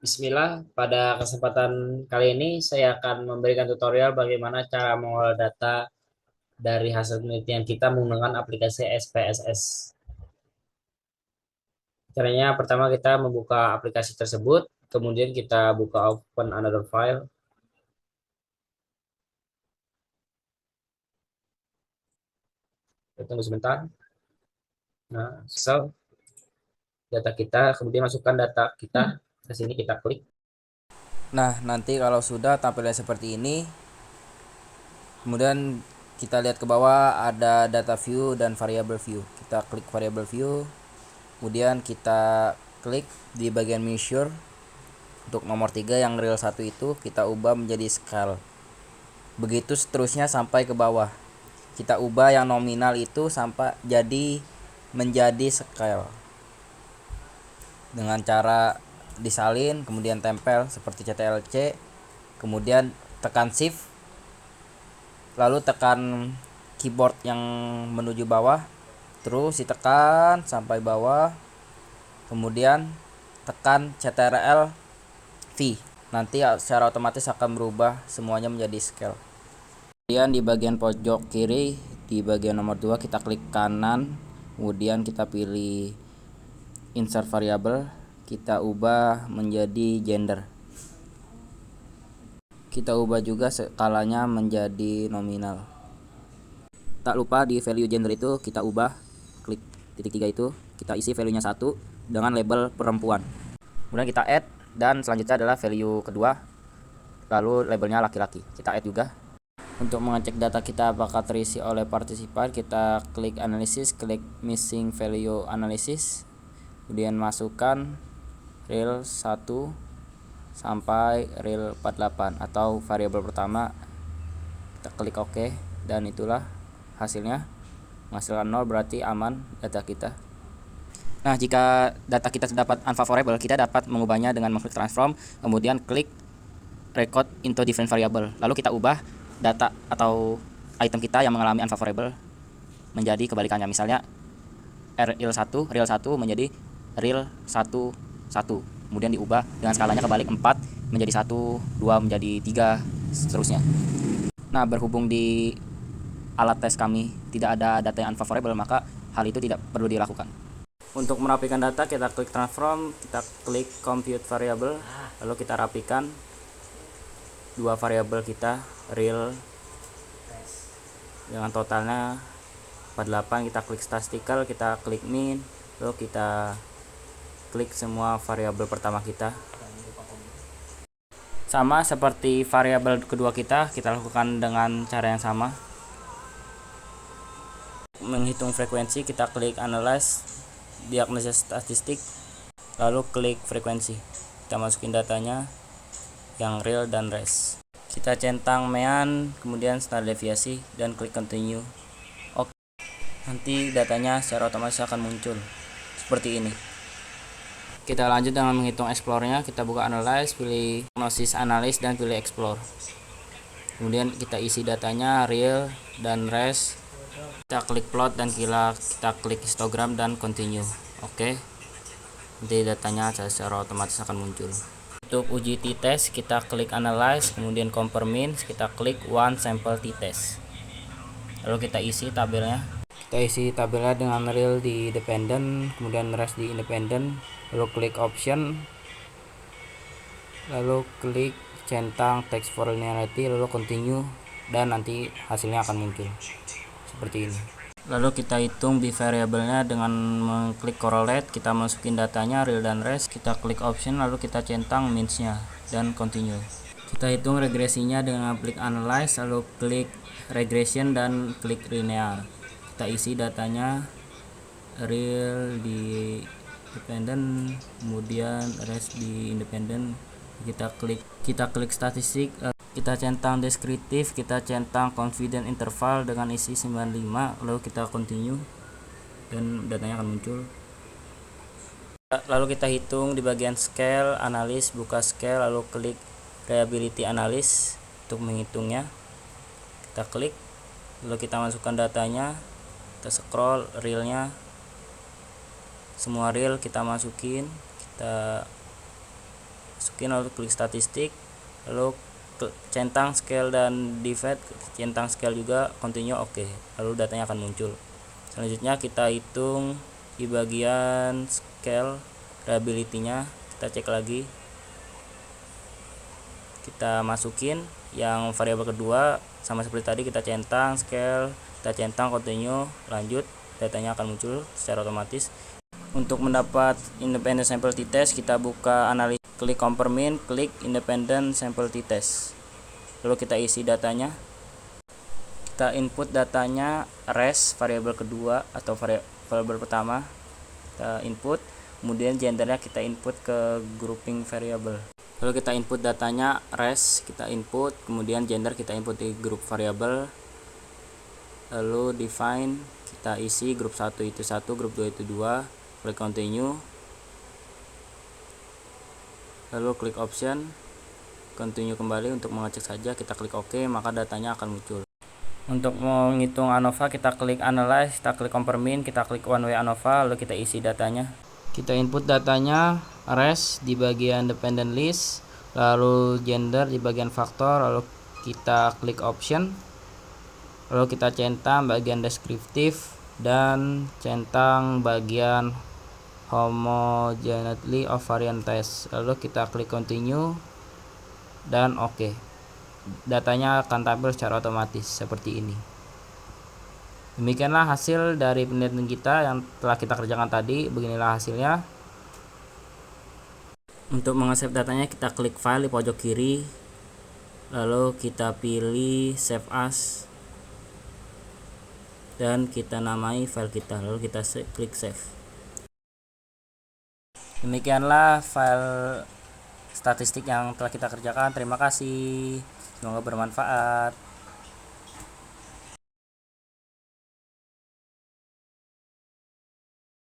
Bismillah, pada kesempatan kali ini saya akan memberikan tutorial bagaimana cara mengolah data dari hasil penelitian kita menggunakan aplikasi SPSS. Caranya pertama kita membuka aplikasi tersebut, kemudian kita buka open another file. Kita tunggu sebentar. Nah, selesai data kita, kemudian masukkan data kita ke sini, kita klik. Nah, nanti kalau sudah tampilnya seperti ini, kemudian kita lihat ke bawah ada data view dan variable view. Kita klik variable view, kemudian kita klik di bagian measure. Untuk nomor 3 yang real 1 itu kita ubah menjadi scale. Begitu seterusnya sampai ke bawah. Kita ubah yang nominal itu sampai menjadi scale dengan cara disalin kemudian tempel seperti CTRL-C, kemudian tekan shift lalu tekan keyboard yang menuju bawah, terus ditekan sampai bawah, kemudian tekan CTRL V. Nanti secara otomatis akan berubah semuanya menjadi scale. Kemudian di bagian pojok kiri di bagian nomor 2 kita klik kanan, kemudian kita pilih insert variable, kita ubah menjadi gender. Kita ubah juga skalanya menjadi nominal. Tak lupa di value gender itu kita ubah, klik titik 3 itu, kita isi value-nya 1 dengan label perempuan. Kemudian kita add dan selanjutnya adalah value kedua, lalu labelnya laki-laki. Kita add juga. Untuk mengecek data kita apakah terisi oleh partisipan, kita klik analysis, klik missing value analysis, kemudian masukkan real 1 sampai real 48 atau variabel pertama, kita klik OK dan itulah hasilnya. Menghasilkan 0 berarti aman data kita. Nah, jika data kita terdapat unfavorable, kita dapat mengubahnya dengan mengklik transform, kemudian klik record into different variable. Lalu kita ubah data atau item kita yang mengalami unfavorable menjadi kebalikannya. Misalnya real 1 menjadi real 1 1. Kemudian diubah dengan skalanya kebalik 4 menjadi 1, 2 menjadi 3, seterusnya. Nah, berhubung di alat tes kami tidak ada data yang unfavorable, maka hal itu tidak perlu dilakukan. Untuk merapikan data, kita klik transform, kita klik compute variable, lalu kita rapikan dua variabel kita, real dengan totalnya 48, kita klik statistical, kita klik min, lalu kita klik semua variabel pertama kita. Sama seperti variabel kedua kita lakukan dengan cara yang sama. Menghitung frekuensi, kita klik analyze, diagnosis statistik, lalu klik frekuensi. Kita masukin datanya yang real dan rest. Kita centang mean, kemudian standar deviasi dan klik continue. Oke. Nanti datanya secara otomatis akan muncul seperti ini. Kita lanjut dengan menghitung explore-nya. Kita buka analyze, pilih diagnosis analysis dan pilih explore. Kemudian kita isi datanya real dan rest. Kita klik plot dan kita klik histogram dan continue. Oke. Nanti datanya secara otomatis akan muncul. Untuk uji t-test, kita klik analyze, kemudian compare means, kita klik one sample t-test. Lalu kita isi tabelnya. Kita isi tabelnya dengan real di dependent, kemudian rest di independent, lalu klik option, lalu klik centang text for linearity, lalu continue, dan nanti hasilnya akan muncul seperti ini. Lalu kita hitung b variabelnya dengan mengklik correlate, kita masukin datanya real dan rest, kita klik option, lalu kita centang means-nya dan continue. Kita hitung regresinya dengan klik analyze, lalu klik regression dan klik linear. Kita isi datanya real di dependent, kemudian rest di independent. Kita klik statistik, kita centang deskriptif, kita centang confidence interval dengan isi 95, lalu kita continue dan datanya akan muncul. Lalu kita hitung di bagian scale, analis, buka scale, lalu klik reliability analysis untuk menghitungnya. Kita klik, lalu kita masukkan datanya, kita scroll realnya, semua real kita masukin, kita masukin, lalu klik statistik, lalu centang scale dan divide, centang scale juga, continue, oke. Lalu datanya akan muncul. Selanjutnya kita hitung di bagian scale reliability-nya, kita cek lagi, kita masukin yang variabel kedua sama seperti tadi, kita centang scale, kita centang continue, lanjut, datanya akan muncul secara otomatis. Untuk mendapat independent sample t-test, kita buka analis, klik compare min, klik independent sample t-test, lalu kita isi datanya, kita input datanya res variabel kedua atau variabel pertama, kita input, kemudian gendernya kita input ke grouping variable, lalu kita input datanya res, kita input, kemudian gender kita input di group variable, lalu define, kita isi grup 1 itu 1, grup 2 itu 2, klik continue, lalu klik option, continue kembali untuk mengecek saja, kita klik OK, maka datanya akan muncul. Untuk menghitung ANOVA, kita klik analyze, kita klik compare min, kita klik one way ANOVA, lalu kita isi datanya. Kita input datanya res di bagian dependent list, lalu gender di bagian faktor, lalu kita klik option, lalu kita centang bagian deskriptif dan centang bagian homogeneity of variant test, lalu kita klik continue dan oke. Datanya akan tampil secara otomatis seperti ini. Demikianlah hasil dari penelitian kita yang telah kita kerjakan tadi. Beginilah hasilnya. Untuk mengesave datanya, kita klik file di pojok kiri, lalu kita pilih save as dan kita namai file kita, lalu kita klik save. Demikianlah file statistik yang telah kita kerjakan. Terima kasih, semoga bermanfaat.